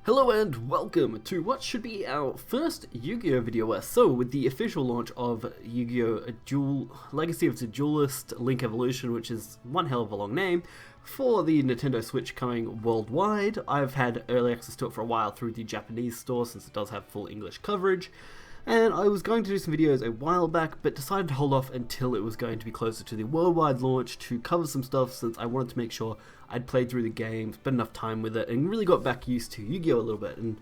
Hello and welcome to what should be our first Yu-Gi-Oh video. So, with the official launch of Yu-Gi-Oh! Legacy of the Duelist Link Evolution, which is one hell of a long name, for the Nintendo Switch coming worldwide. I've had early access to it for a while through the Japanese store since it does have full English coverage. And I was going to do some videos a while back, but decided to hold off until it was going to be closer to the worldwide launch to cover some stuff, since I wanted to make sure I'd played through the game, spent enough time with it, and really got back used to Yu-Gi-Oh! A little bit. And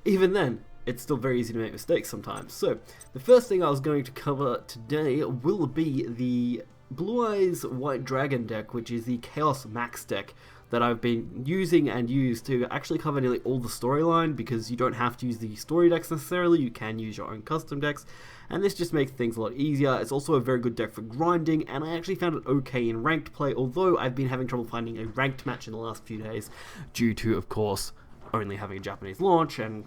even then, it's still very easy to make mistakes sometimes. So, the first thing I was going to cover today will be the Blue Eyes White Dragon deck, which is the Chaos Max deck that I've been using and used to actually cover nearly all the storyline, because you don't have to use the story decks necessarily, you can use your own custom decks, and this just makes things a lot easier. It's also a very good deck for grinding, and I actually found it okay in ranked play, although I've been having trouble finding a ranked match in the last few days, due to, of course, only having a Japanese launch and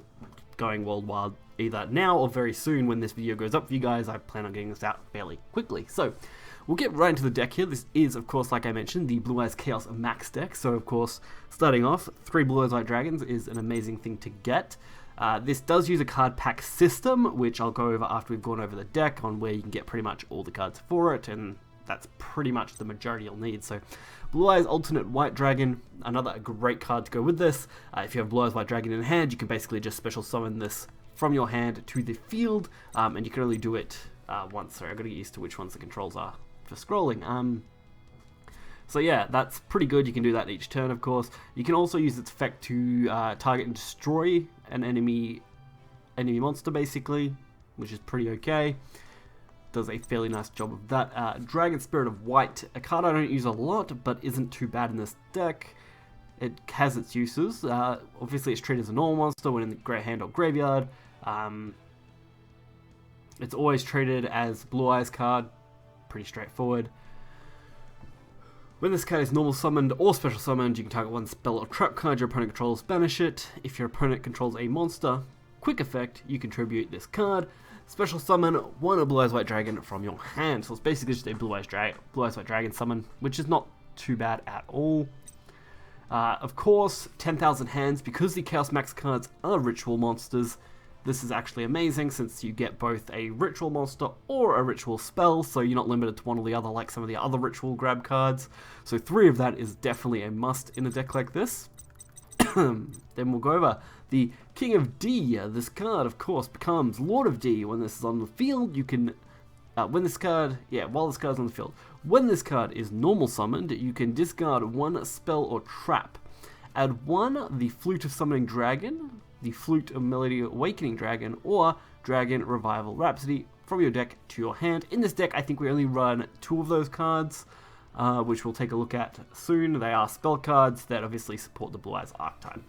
going worldwide either now or very soon. When this video goes up for you guys, I plan on getting this out fairly quickly. So, we'll get right into the deck here. This is, of course, like I mentioned, the Blue Eyes Chaos Max deck. So, of course, starting off, 3 Blue Eyes White Dragons is an amazing thing to get. This does use a card pack system, which I'll go over after we've gone over the deck, on where you can get pretty much all the cards for it, and that's pretty much the majority you'll need. So, Blue Eyes Alternate White Dragon, another great card to go with this. If you have Blue Eyes White Dragon in hand, you can basically just special summon this from your hand to the field, and you can only do it once. Sorry, I've got to get used to which ones the controls are for scrolling. So yeah, that's pretty good. You can do that each turn, of course. You can also use its effect to target and destroy an enemy monster, basically, which is pretty okay. Does a fairly nice job of that. Dragon Spirit of White, a card I don't use a lot, but isn't too bad in this deck. It has its uses. Obviously, it's treated as a normal monster when in the Great Hand or Graveyard. It's always treated as Blue Eyes card. Pretty straightforward. When this card is normal summoned or special summoned, you can target one spell or trap card your opponent controls, banish it. If your opponent controls a monster, quick effect, you contribute this card. Special summon one Blue Eyes White Dragon from your hand. So it's basically just a Blue Eyes White Dragon summon, which is not too bad at all. Of course, 10,000 hands, because the Chaos Max cards are ritual monsters. This is actually amazing, since you get both a ritual monster or a ritual spell, so you're not limited to one or the other like some of the other ritual grab cards. So 3 of that is definitely a must in a deck like this. Then we'll go over the King of D. This card, of course, becomes Lord of D. When this is on the field, you can... while this card is on the field. When this card is normal summoned, you can discard one spell or trap. Add 1, the Flute of Summoning Dragon, the Flute of Melody Awakening Dragon, or Dragon Revival Rhapsody from your deck to your hand. In this deck, I think we only run 2 of those cards, which we'll take a look at soon. They are spell cards that obviously support the Blue Eyes archetype.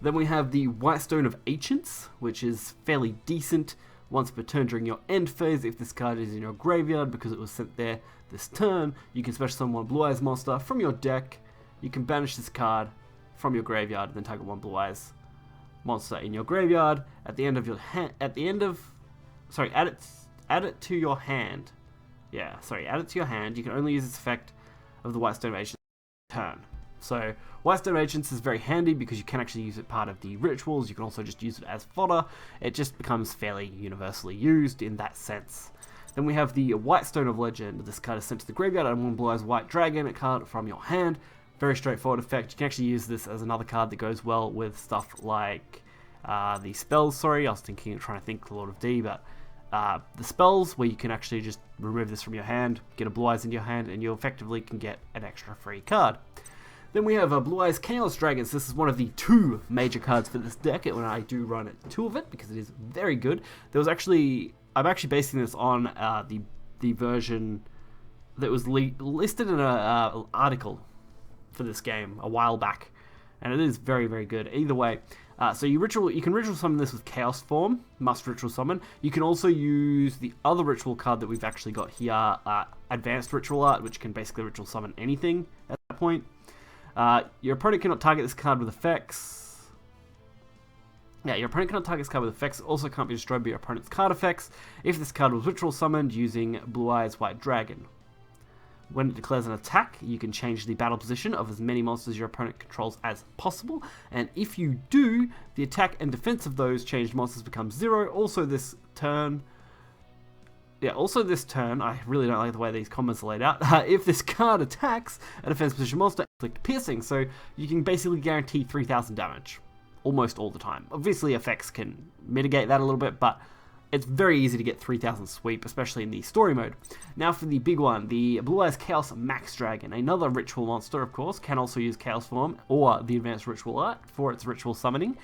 Then we have the White Stone of Ancients, which is fairly decent. Once per turn during your end phase, if this card is in your graveyard because it was sent there this turn, you can special summon one Blue Eyes monster from your deck. You can banish this card from your graveyard, and then target one Blue Eyes monster in your graveyard. At the end of your add it to your hand. Yeah, sorry, add it to your hand. You can only use this effect of the White Stone of Ancients turn. So, White Stone of Ancients is very handy because you can actually use it part of the rituals. You can also just use it as fodder. It just becomes fairly universally used in that sense. Then we have the White Stone of Legend. This card is sent to the graveyard, and one Blue Eyes White Dragon card from your hand. Very straightforward effect. You can actually use this as another card that goes well with stuff like the spells. Sorry, I was trying to think Lord of D, but the spells, where you can actually just remove this from your hand, get a Blue Eyes in your hand, and you effectively can get an extra free card. Then we have Blue Eyes Chaos Dragons. This is one of the 2 major cards for this deck, and I do run 2 of it because it is very good. I'm actually basing this on the version that was listed in an article for this game a while back, and it is very, very good either way. So you can ritual summon this with Chaos form, must ritual summon. You can also use the other ritual card that we've actually got here, Advanced Ritual Art, which can basically ritual summon anything at that point. Your opponent cannot target this card with effects. Yeah, your opponent cannot target this card with effects. It also can't be destroyed by your opponent's card effects if this card was ritual summoned using Blue Eyes White Dragon. When it declares an attack, you can change the battle position of as many monsters your opponent controls as possible, and if you do, the attack and defense of those changed monsters becomes 0. Also this turn, I really don't like the way these comments are laid out. If this card attacks a defense position monster, inflict piercing, so you can basically guarantee 3000 damage almost all the time. Obviously effects can mitigate that a little bit, but it's very easy to get 3000 sweep, especially in the story mode. Now for the big one, the Blue Eyes Chaos Max Dragon. Another ritual monster, of course, can also use Chaos Form or the Advanced Ritual Art for its ritual summoning.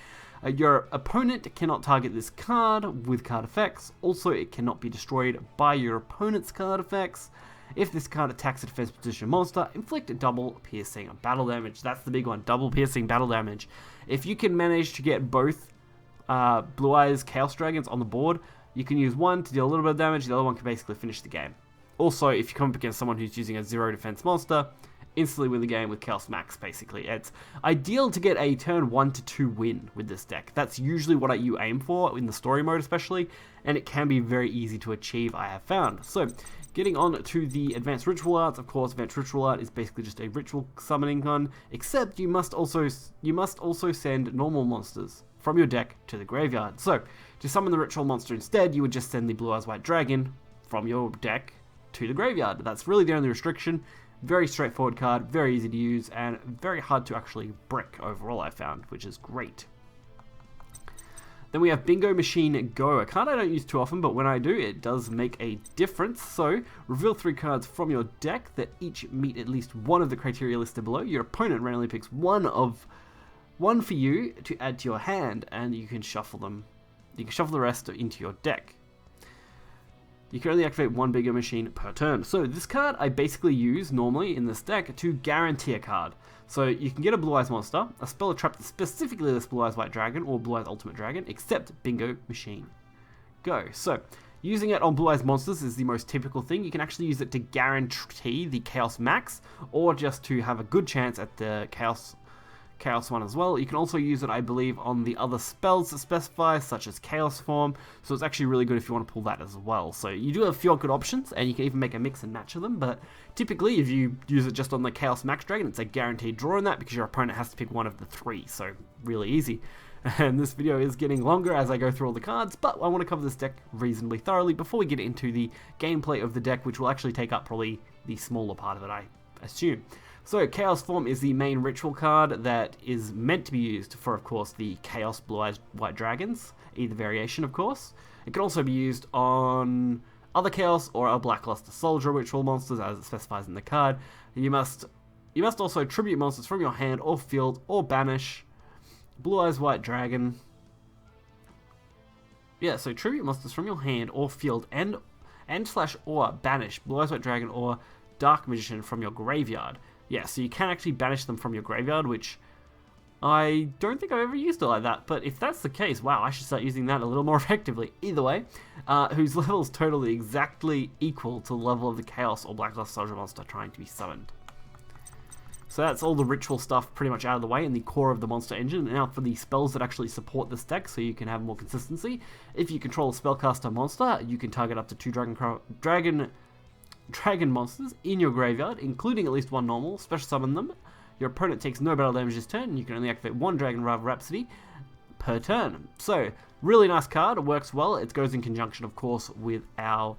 Your opponent cannot target this card with card effects. Also, it cannot be destroyed by your opponent's card effects. If this card attacks a defense position monster, inflict double piercing battle damage. That's the big one, double piercing battle damage. If you can manage to get both Blue Eyes Chaos Dragons on the board, you can use one to deal a little bit of damage, the other one can basically finish the game. Also, if you come up against someone who's using a 0 defense monster, instantly win the game with Chaos Max, basically. It's ideal to get a turn 1 to 2 win with this deck. That's usually what you aim for, in the story mode especially, and it can be very easy to achieve, I have found. So, getting on to the Advanced Ritual Arts, of course, Advanced Ritual Art is basically just a ritual summoning gun, except you must also send normal monsters from your deck to the graveyard. So, to summon the ritual monster instead, you would just send the Blue Eyes White Dragon from your deck to the graveyard. That's really the only restriction. Very straightforward card, very easy to use, and very hard to actually brick overall, I found, which is great. Then we have Bingo Machine Go, a card I don't use too often, but when I do, it does make a difference. So, reveal 3 cards from your deck that each meet at least one of the criteria listed below. Your opponent randomly picks one for you to add to your hand, and you can shuffle them. You can shuffle the rest into your deck. You can only activate one Bingo Machine per turn. So this card I basically use normally in this deck to guarantee a card. So you can get a Blue Eyes monster, a spell or trap that specifically lists Blue Eyes White Dragon or Blue Eyes Ultimate Dragon, except Bingo Machine Go. So using it on Blue Eyes monsters is the most typical thing. You can actually use it to guarantee the Chaos Max, or just to have a good chance at the Chaos one as well. You can also use it, I believe, on the other spells that specify, such as Chaos Form, so it's actually really good if you want to pull that as well. So you do have a few good options, and you can even make a mix and match of them, but typically if you use it just on the Chaos Max Dragon, it's a guaranteed draw in that, because your opponent has to pick one of the 3, so really easy. And this video is getting longer as I go through all the cards, but I want to cover this deck reasonably thoroughly before we get into the gameplay of the deck, which will actually take up probably the smaller part of it, I assume. So, Chaos Form is the main ritual card that is meant to be used for, of course, the Chaos Blue Eyes White Dragons, either variation, of course. It can also be used on other Chaos or a Blackluster Soldier ritual monsters, as it specifies in the card. You must also tribute monsters from your hand or field, or banish Blue Eyes White Dragon. Yeah, so tribute monsters from your hand or field, or banish Blue Eyes White Dragon or Dark Magician from your graveyard. Yeah, so you can actually banish them from your graveyard, which I don't think I've ever used it like that. But if that's the case, wow, I should start using that a little more effectively. Either way, whose level is totally exactly equal to the level of the Chaos or Blackluster Soldier monster trying to be summoned. So that's all the ritual stuff pretty much out of the way in the core of the monster engine. Now for the spells that actually support this deck, so you can have more consistency. If you control a spellcaster monster, you can target up to 2 dragon monsters in your graveyard, including at least 1 normal, special summon them. Your opponent takes no battle damage this turn, and you can only activate 1 Dragon Rhapsody per turn. So, really nice card, it works well. It goes in conjunction, of course, with our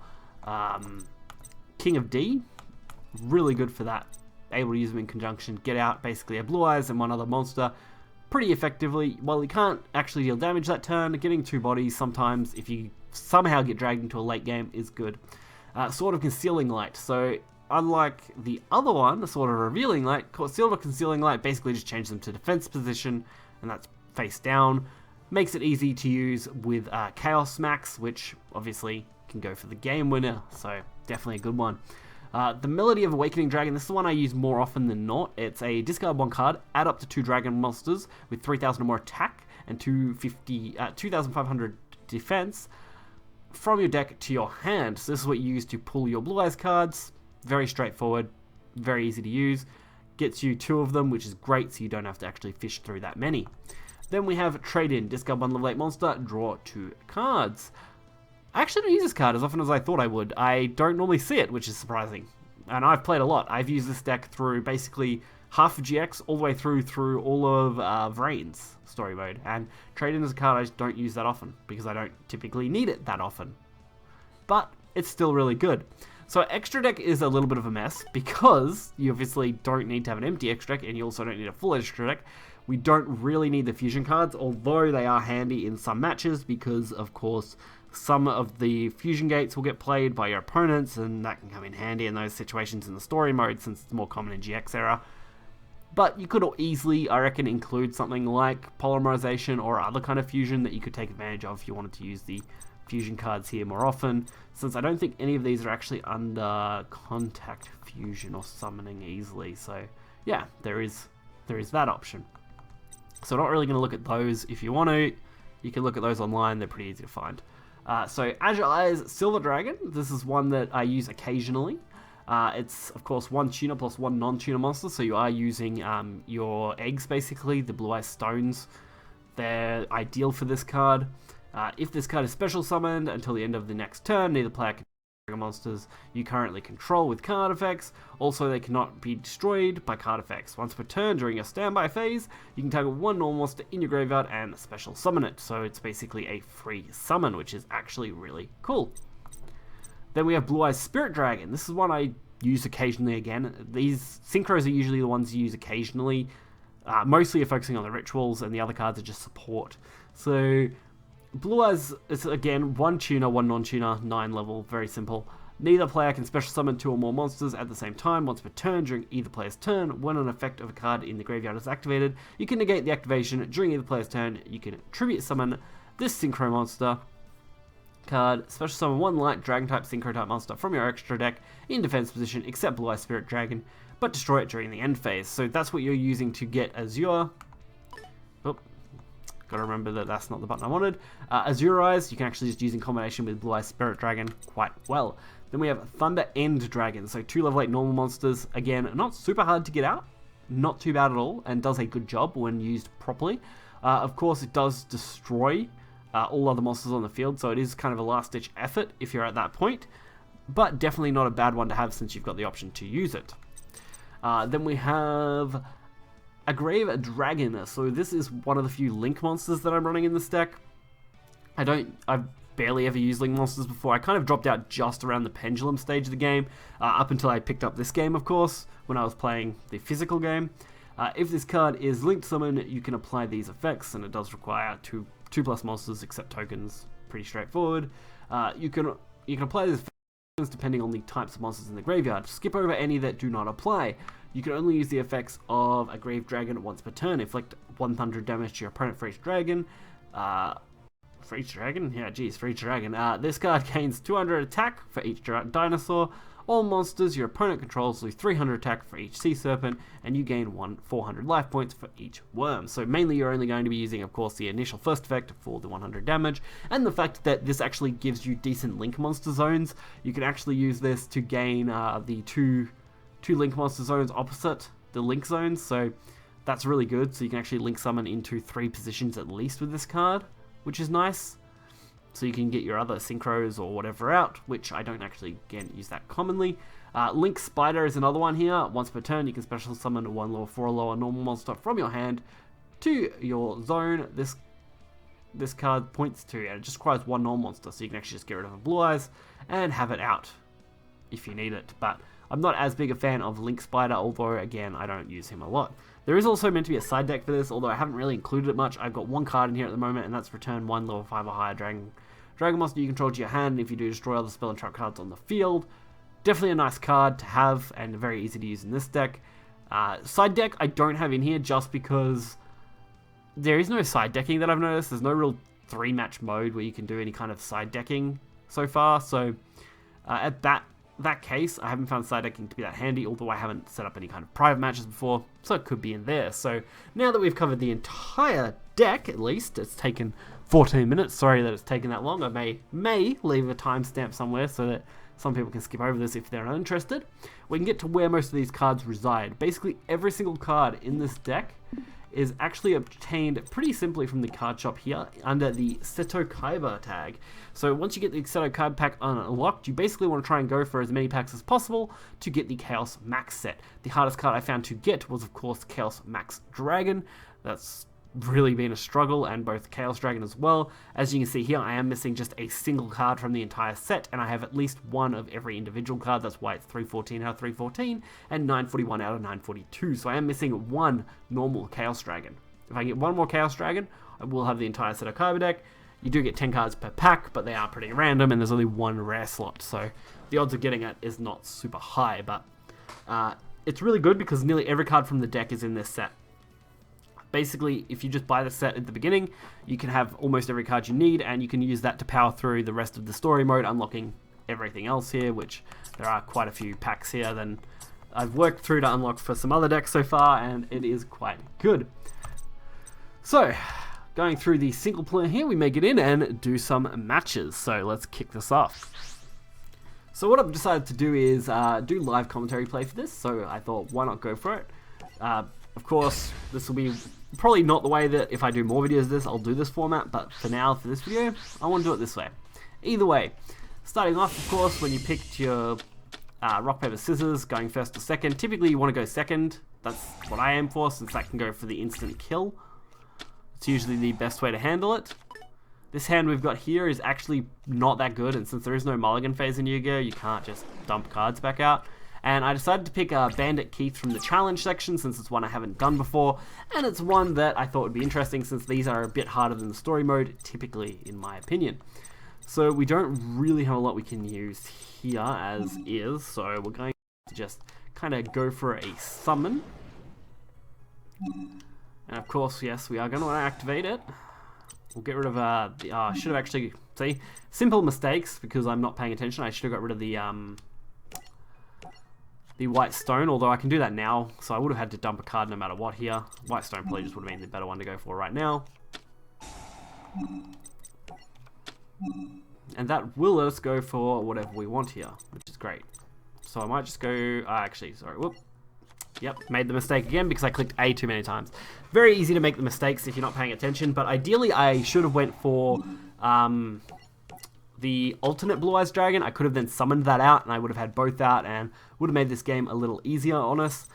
King of D. Really good for that. Able to use them in conjunction, get out basically a Blue Eyes and 1 other monster pretty effectively. While you can't actually deal damage that turn, getting 2 bodies sometimes, if you somehow get dragged into a late game, is good. Sword of Concealing Light. So, unlike the other one, the Sword of Revealing Light, Sword of Concealing Light basically just changes them to defense position, and that's face down. Makes it easy to use with Chaos Max, which obviously can go for the game winner, so definitely a good one. The Melody of Awakening Dragon, this is the one I use more often than not. It's a discard 1 card, add up to 2 dragon monsters with 3,000 or more attack and 2,500 defense from your deck to your hand. So this is what you use to pull your Blue Eyes cards. Very straightforward, very easy to use. Gets you 2 of them, which is great, so you don't have to actually fish through that many. Then we have Trade In, discard 1 level 8 monster, draw 2 cards. I actually don't use this card as often as I thought I would. I don't normally see it, which is surprising. and I've played a lot. I've used this deck through basically half of GX all the way through all of VRAINS story mode. And Trade-in is a card I just don't use that often because I don't typically need it that often. But it's still really good. So extra deck is a little bit of a mess because you obviously don't need to have an empty extra deck and you also don't need a full extra deck. We don't really need the fusion cards, although they are handy in some matches because, of course, some of the fusion gates will get played by your opponents and that can come in handy in those situations in the story mode since it's more common in GX era. But you could easily, I reckon, include something like polymerization or other kind of fusion that you could take advantage of if you wanted to use the fusion cards here more often, since I don't think any of these are actually under contact fusion or summoning easily. So yeah, there is that option. So not really going to look at those. If you want to, you can look at those online. They're pretty easy to find. So Azure Eyes Silver Dragon. This is one that I use occasionally. It's, of course, 1 tuner plus 1 non-tuner monster, so you are using your eggs, basically, the Blue Eyes Stones. They're ideal for this card. If this card is special summoned until the end of the next turn, neither player can trigger monsters you currently control with card effects. Also, they cannot be destroyed by card effects. Once per turn during your standby phase, you can target 1 normal monster in your graveyard and special summon it. So it's basically a free summon, which is actually really cool. Then we have Blue Eyes Spirit Dragon. This is one I use occasionally again. These synchros are usually the ones you use occasionally. Mostly you're focusing on the rituals, and the other cards are just support. So Blue Eyes is, again, 1 tuner, 1 non-tuner, 9 level, very simple. Neither player can special summon 2 or more monsters at the same time once per turn during either player's turn. When an effect of a card in the graveyard is activated, you can negate the activation during either player's turn. You can tribute summon this synchro monster card, special summon 1 light dragon type synchro type monster from your extra deck in defense position except Blue Eyes Spirit Dragon, but destroy it during the end phase. So that's what you're using to get Azure. Oh, gotta remember that that's not the button I wanted. Azure Eyes, you can actually just use in combination with Blue Eyes Spirit Dragon quite well. Then we have Thunder End Dragon, so 2 level 8 normal monsters. Again, not super hard to get out, not too bad at all, and does a good job when used properly. Of course, it does destroy all other monsters on the field, so it is kind of a last-ditch effort if you're at that point, but definitely not a bad one to have since you've got the option to use it. Then we have a Grave Dragon. So this is one of the few Link monsters that I'm running in this deck. I've barely ever used Link monsters before. I kind of dropped out just around the Pendulum stage of the game, up until I picked up this game, of course, when I was playing the physical game. If this card is linked summon, you can apply these effects, and it does require 2+ monsters except tokens. Pretty straightforward. You can apply these effects depending on the types of monsters in the graveyard. Skip over any that do not apply. You can only use the effects of a Grave Dragon once per turn. Inflict 100 damage to your opponent for each dragon. For each dragon? Yeah, geez, for each dragon. This card gains 200 attack for each dinosaur. All monsters your opponent controls lose 300 attack for each sea serpent, and you gain 400 life points for each worm. So mainly you're only going to be using, of course, the initial first effect for the 100 damage, and the fact that this actually gives you decent Link monster zones. You can actually use this to gain the two Link monster zones opposite the Link zones, so that's really good. So you can actually Link summon into 3 positions at least with this card, which is nice. So you can get your other synchros or whatever out, which I don't actually, again, use that commonly. Link Spider is another one here. Once per turn, you can special summon 1 level 4 or lower normal monster from your hand to your zone. This card points to, and it just requires 1 normal monster, so you can actually just get rid of a Blue Eyes and have it out if you need it. But I'm not as big a fan of Link Spider, although, again, I don't use him a lot. There is also meant to be a side deck for this, although I haven't really included it much. I've got 1 card in here at the moment, and that's return 1 level 5 or higher dragon monster you control to your hand, and if you do, destroy other spell and trap cards on the field. Definitely a nice card to have, and very easy to use in this deck. Side deck I don't have in here just because there is no side decking that I've noticed. There's no real 3-match mode where you can do any kind of side decking so far, so at that case, I haven't found side decking to be that handy, although I haven't set up any kind of private matches before, so it could be in there. So now that we've covered the entire deck, at least, it's taken 14 minutes. Sorry that it's taken that long. I may leave a timestamp somewhere so Some people can skip over this if they're not interested. We can get to where most of these cards reside. Basically, every single card in this deck is actually obtained pretty simply from the card shop here under the Seto Kaiba tag. So once you get the Seto Kaiba pack unlocked, you basically want to try and go for as many packs as possible to get the Chaos Max set. The hardest card I found to get was, of course, Chaos Max Dragon. That's really been a struggle, and both Chaos Dragon as well. As you can see here, I am missing just a single card from the entire set, and I have at least one of every individual card. That's why it's 314 out of 314 and 941 out of 942. So I am missing one normal Chaos Dragon. If I get one more Chaos Dragon, I will have the entire set of Kaiba deck. You do get 10 cards per pack, but they are pretty random, and there's only one rare slot, so the odds of getting it is not super high, but it's really good because nearly every card from the deck is in this set. Basically, if you just buy the set at the beginning, you can have almost every card you need, and you can use that to power through the rest of the story mode, unlocking everything else here, which there are quite a few packs here than I've worked through to unlock for some other decks so far, and it is quite good. So, going through the single player here, we may get in and do some matches. So let's kick this off. So what I've decided to do is do live commentary play for this, so I thought, why not go for it? Of course, this will be probably not the way that if I do more videos of this, I'll do this format, but for now, for this video, I want to do it this way. Either way, starting off, of course, when you picked your rock, paper, scissors, going first or second, typically you want to go second. That's what I aim for, since that can go for the instant kill. It's usually the best way to handle it. This hand we've got here is actually not that good, and since there is no mulligan phase in Yu-Gi-Oh, you can't just dump cards back out. And I decided to pick Bandit Keith from the challenge section, since it's one I haven't done before, and it's one that I thought would be interesting since these are a bit harder than the story mode, typically, in my opinion. So we don't really have a lot we can use here as is, so we're going to just kind of go for a summon. And of course, yes, we are going to activate it. We'll get rid of I should have actually, see, simple mistakes because I'm not paying attention. I should have got rid of the white stone, although I can do that now, so I would have had to dump a card no matter what here. White stone probably just would have been the better one to go for right now. And that will let us go for whatever we want here, which is great. So I might just go, actually, sorry, whoop. Yep, made the mistake again because I clicked A too many times. Very easy to make the mistakes if you're not paying attention, but ideally I should have went for the alternate Blue Eyes Dragon. I could have then summoned that out, and I would have had both out, and would have made this game a little easier on us,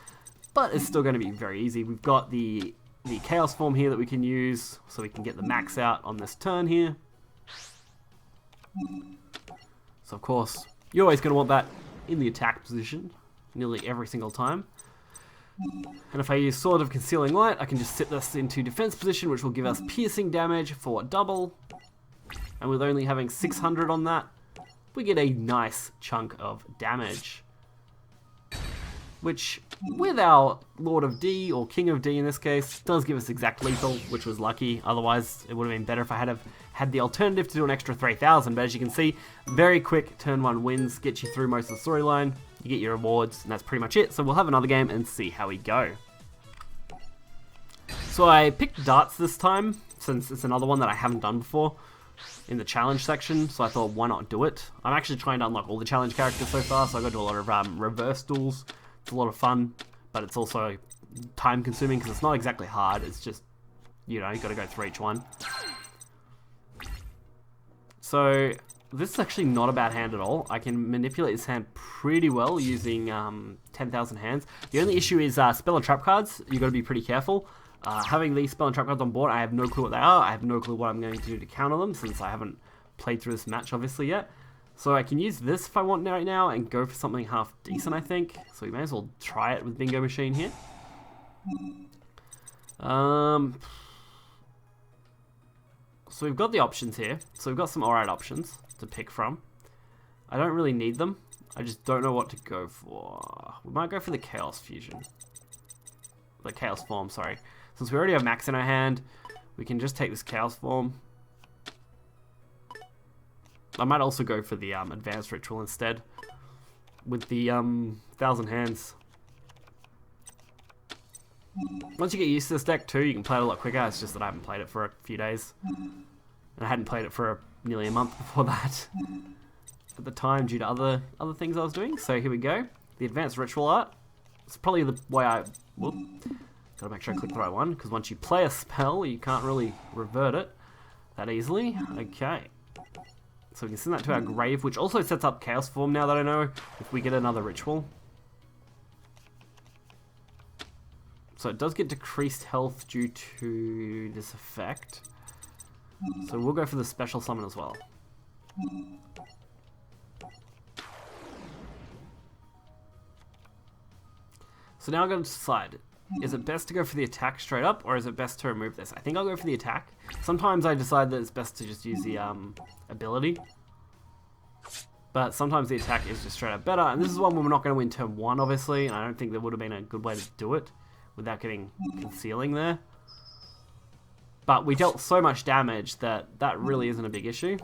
but it's still going to be very easy. We've got the Chaos form here that we can use, so we can get the max out on this turn here. So of course, you're always going to want that in the attack position, nearly every single time. And if I use Sword of Concealing Light, I can just sit this into defense position, which will give us piercing damage for double. And with only having 600 on that, we get a nice chunk of damage. Which, with our Lord of D, or King of D in this case, does give us exact lethal, which was lucky. Otherwise, it would have been better if I had the alternative to do an extra 3,000. But as you can see, very quick turn 1 wins, get you through most of the storyline. You get your rewards, and that's pretty much it. So we'll have another game and see how we go. So I picked darts this time, since it's another one that I haven't done before in the challenge section, so I thought, why not do it? I'm actually trying to unlock all the challenge characters so far, so I got to do a lot of reverse duels. It's a lot of fun, but it's also time consuming because it's not exactly hard, it's just, you know, you got to go through each one. So this is actually not a bad hand at all. I can manipulate this hand pretty well using 10,000 hands. The only issue is spell and trap cards. You got to be pretty careful. Having these spell and trap cards on board, I have no clue what they are. I have no clue what I'm going to do to counter them, since I haven't played through this match obviously yet. So I can use this if I want right now and go for something half decent, I think. So we may as well try it with Bingo Machine here. So we've got the options here. So we've got some alright options to pick from. I don't really need them. I just don't know what to go for. We might go for the Chaos Fusion. The Chaos Form, sorry. Since we already have Max in our hand, we can just take this Chaos Form. I might also go for the Advanced Ritual instead, with the 1,000 hands. Once you get used to this deck too, you can play it a lot quicker. It's just that I haven't played it for a few days. And I hadn't played it for nearly a month before that. at the time due to other things I was doing. So here we go. The advanced ritual art. It's probably the way I... Whoop. Gotta make sure I click the right one, because once you play a spell, you can't really revert it that easily. Okay. So we can send that to our grave, which also sets up Chaos Form now that I know, if we get another ritual. So it does get decreased health due to this effect. So we'll go for the special summon as well. So now I'm going to decide, is it best to go for the attack straight up, or is it best to remove this? I think I'll go for the attack. Sometimes I decide that it's best to just use the ability. But sometimes the attack is just straight up better. And this is one where we're not going to win turn 1, obviously. And I don't think there would have been a good way to do it without getting concealing there. But we dealt so much damage that that really isn't a big issue.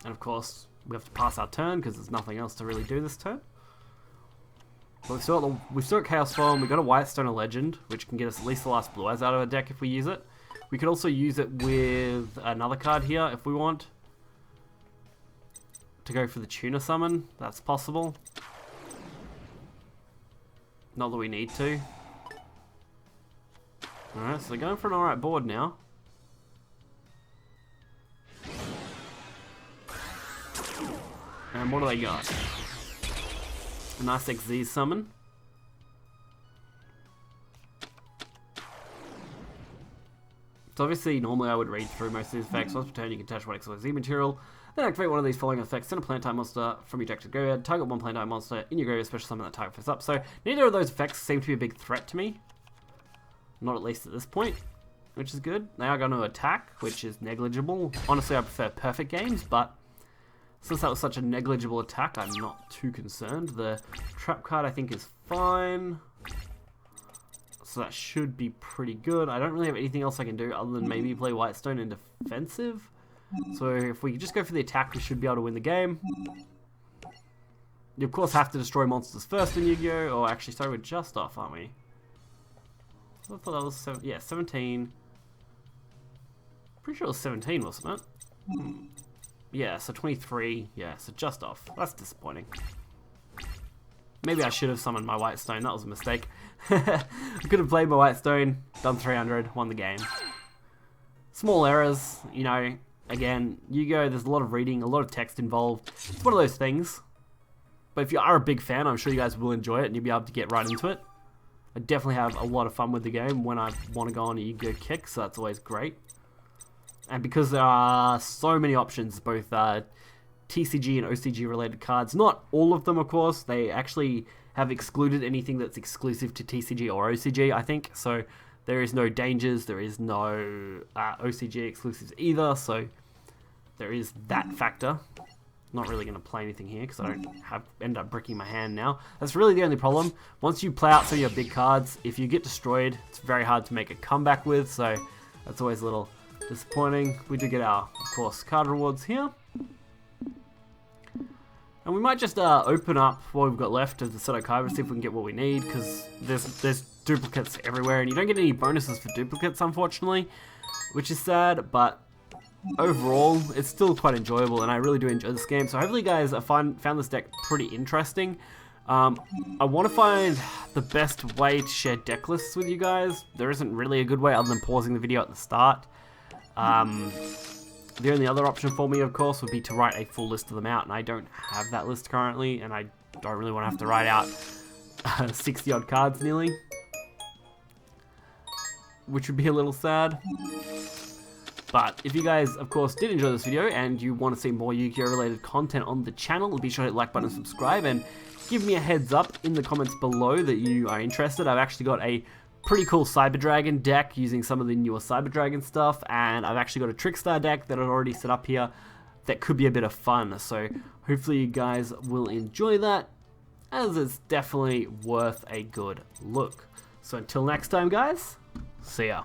And of course, we have to pass our turn because there's nothing else to really do this turn. But we've still got Chaos Form, we've got a White Stone of Legend, which can get us at least the last Blue Eyes out of our deck if we use it. We could also use it with another card here if we want. To go for the Tuna Summon, that's possible. Not that we need to. Alright, so they're going for an alright board now. And what do they got? A nice XZ summon. So obviously, normally I would read through most of these effects. Once per turn, you can attach one XYZ material. Then activate one of these following effects. Send a plant type monster from your deck to graveyard. Target one plant type monster in your graveyard. Special summon that target first up. So neither of those effects seem to be a big threat to me. Not at least at this point, which is good. They are going to attack, which is negligible. Honestly, I prefer perfect games, but since that was such a negligible attack, I'm not too concerned. The trap card I think is fine. So that should be pretty good. I don't really have anything else I can do other than maybe play Whitestone in defensive. So if we just go for the attack, we should be able to win the game. You of course have to destroy monsters first in Yu-Gi-Oh! Or actually, sorry, we're just off, aren't we? I thought that was 17. Pretty sure it was 17, wasn't it? Yeah, so 23. Yeah, so just off. That's disappointing. Maybe I should have summoned my White Stone. That was a mistake. I could have played my White Stone, done 300, won the game. Small errors, you know. Again, Yu-Gi-Oh! There's a lot of reading, a lot of text involved. It's one of those things. But if you are a big fan, I'm sure you guys will enjoy it and you'll be able to get right into it. I definitely have a lot of fun with the game when I want to go on a Yu-Gi-Oh! Kick, so that's always great. And because there are so many options, both TCG and OCG related cards, not all of them of course, they actually have excluded anything that's exclusive to TCG or OCG, I think. So there is no dangers, there is no OCG exclusives either, so there is that factor. Not really going to play anything here because I don't end up bricking my hand now. That's really the only problem. Once you play out some of your big cards, if you get destroyed, it's very hard to make a comeback with, so that's always a little disappointing. We do get our, of course, card rewards here. And we might just open up what we've got left of the set archive and see if we can get what we need, because there's duplicates everywhere, and you don't get any bonuses for duplicates, unfortunately, which is sad, but overall, it's still quite enjoyable, and I really do enjoy this game. So hopefully you guys found this deck pretty interesting. I want to find the best way to share deck lists with you guys. There isn't really a good way other than pausing the video at the start. The only other option for me, of course, would be to write a full list of them out, and I don't have that list currently, and I don't really want to have to write out 60 odd cards nearly, which would be a little sad. But if you guys, of course, did enjoy this video and you want to see more Yu-Gi-Oh! Related content on the channel, be sure to hit the like button and subscribe, and give me a heads up in the comments below that you are interested. I've actually got a pretty cool Cyber Dragon deck using some of the newer Cyber Dragon stuff, and I've actually got a Trickstar deck that I've already set up here that could be a bit of fun. So hopefully you guys will enjoy that, as it's definitely worth a good look. So until next time, guys, see ya.